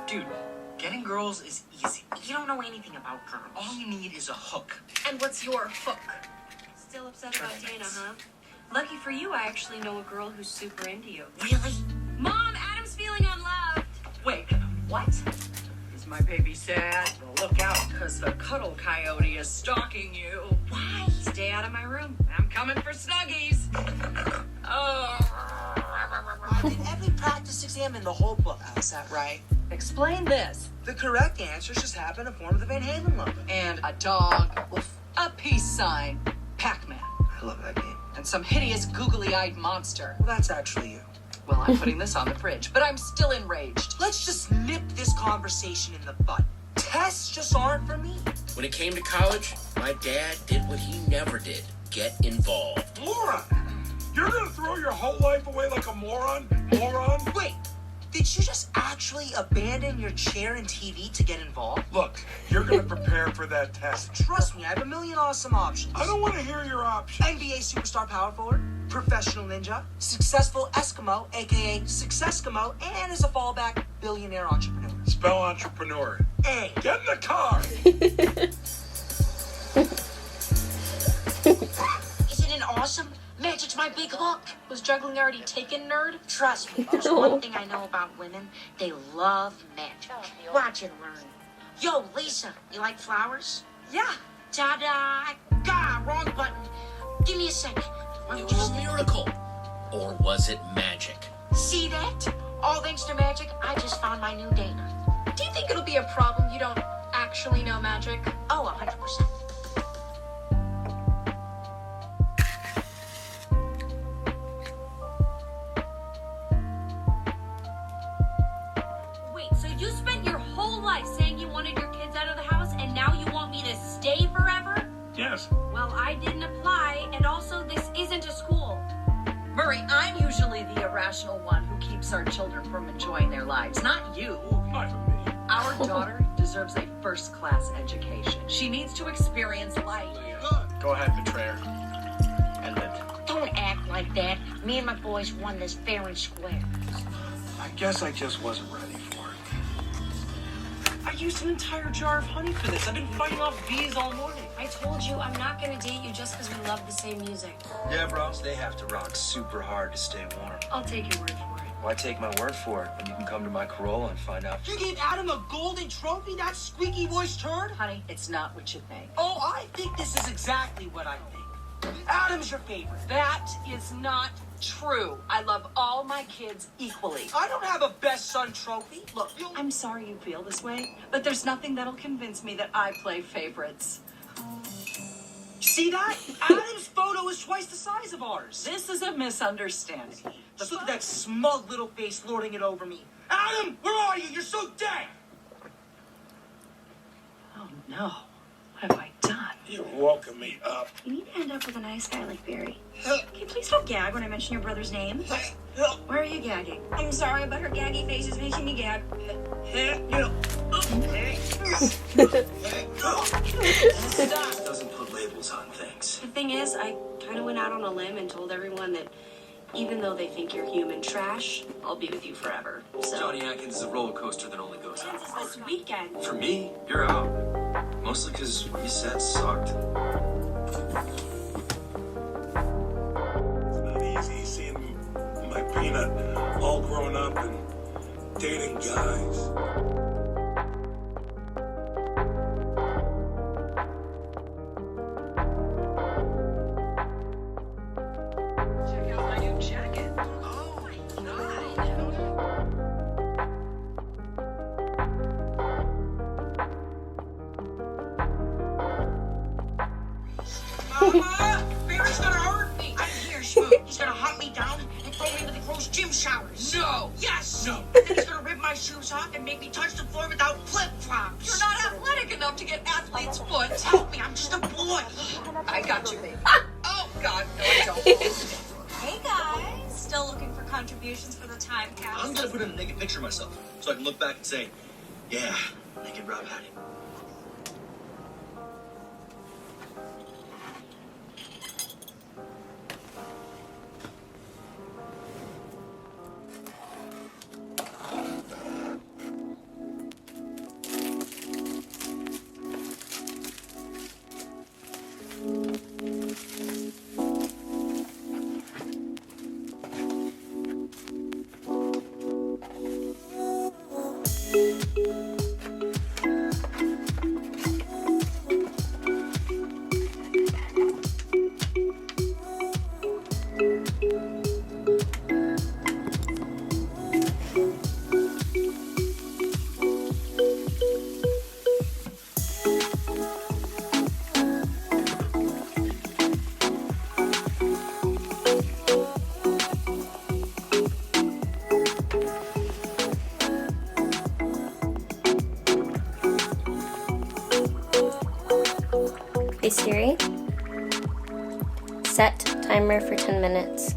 Dude, getting girls is easy. You don't know anything about girls. All you need is a hook. And what's your hook? Still upset about Dana, huh? Lucky for you, I actually know a girl who's super into you. Really? Mom, Adam's feeling unloved. Wait, what? Is my baby sad? Well, look out, because the cuddle coyote is stalking you. Why? Stay out of my room. I'm coming for Snuggies. Oh. I did every practice exam in the whole book. Is that right? Explain this. The correct answers just happen to form the Van Halen logo. And a dog, a peace sign, Pac-Man, I love that game. and some hideous googly-eyed monster. Well, that's actually you. Well, I'm putting this on the fridge, but I'm still enraged. Let's just nip this conversation in the bud. Tests just aren't for me. When it came to college, my dad did what he never did. Get involved. Moron! You're gonna throw your whole life away like a moron? Moron? Wait, did you just actually abandon your chair and TV to get involved? Look, you're gonna prepare for that test. Trust me, I have a million awesome options. I don't want to hear your options. NBA superstar power forward, professional ninja, successful Eskimo, aka Successimo, and as a fallback, billionaire entrepreneur. Spell entrepreneur. A. Get in the car! Isn't it awesome? Magic's my big hook. Was juggling already taken, nerd? Trust me, there's one thing I know about women. They love magic. Watch and learn. Yo, Lisa, you like flowers? Yeah. Ta-da! Gah, wrong button. Give me a second. It was a miracle. Or was it magic? See that? All thanks to magic, I just found my new Dana. Do you think it'll be a problem you don't actually know magic? Oh, 100%. Wait, so you spent your whole life saying you wanted your kids out of the house, and now you want me to stay forever? Yes. Well, I didn't apply, and also this isn't a school. Murray, I'm usually the irrational one who keeps our children from enjoying their lives, not you. Not for me. Our daughter deserves a first-class education. She needs to experience life. Go ahead, betrayer. End it. Don't act like that. Me and my boys won this fair and square. I guess I just wasn't ready for it. I used an entire jar of honey for this. I've been fighting off bees all morning. I told you I'm not gonna date you just because we love the same music. Yeah, bros, they have to rock super hard to stay warm. I'll take your word for it. Why take my word for it when you can come to my Corolla and find out? You gave Adam a golden trophy, that squeaky voiced turd? Honey, it's not what you think. Oh, I think this is exactly what I think. Adam's your favorite. That is not true. I love all my kids equally. I don't have a best son trophy. Look, I'm sorry you feel this way, but there's nothing that'll convince me that I play favorites. See that? Adam's photo is twice the size of ours. This is a misunderstanding. Just look at that smug little face lording it over me. Adam, where are you? You're so dead. Oh no, what have I done? You woken me up. You need to end up with a nice guy like Barry. Okay, please don't gag when I mention your brother's name. Why are you gagging? I'm sorry, but her gaggy face is making me gag. Stop. Doesn't put labels on things. The thing is, I kind of went out on a limb and told everyone that even though they think you're human trash, I'll be with you forever. So, Johnny Atkins is a roller coaster that only goes this up. is this weekend. For me, you're out. Mostly because what you said sucked. It's not easy seeing my peanut all grown up and dating guys. Check out my new jacket. Oh my God. Mama, Barry's gonna hurt me. I'm here, Schmoot. He's gonna hunt me down and throw me into the gross gym showers. No. Yes. No. Then he's gonna rip my shoes off and make me touch the floor without flip-flops. You're not athletic enough to get athlete's foot. Help me, I'm just a boy. got you. Oh, God, no, I don't. Hey guys, still looking for contributions for the time capsule? I'm gonna put in a naked picture of myself so I can look back and say, yeah, naked Rob had it. Hey Siri, set timer for 10 minutes.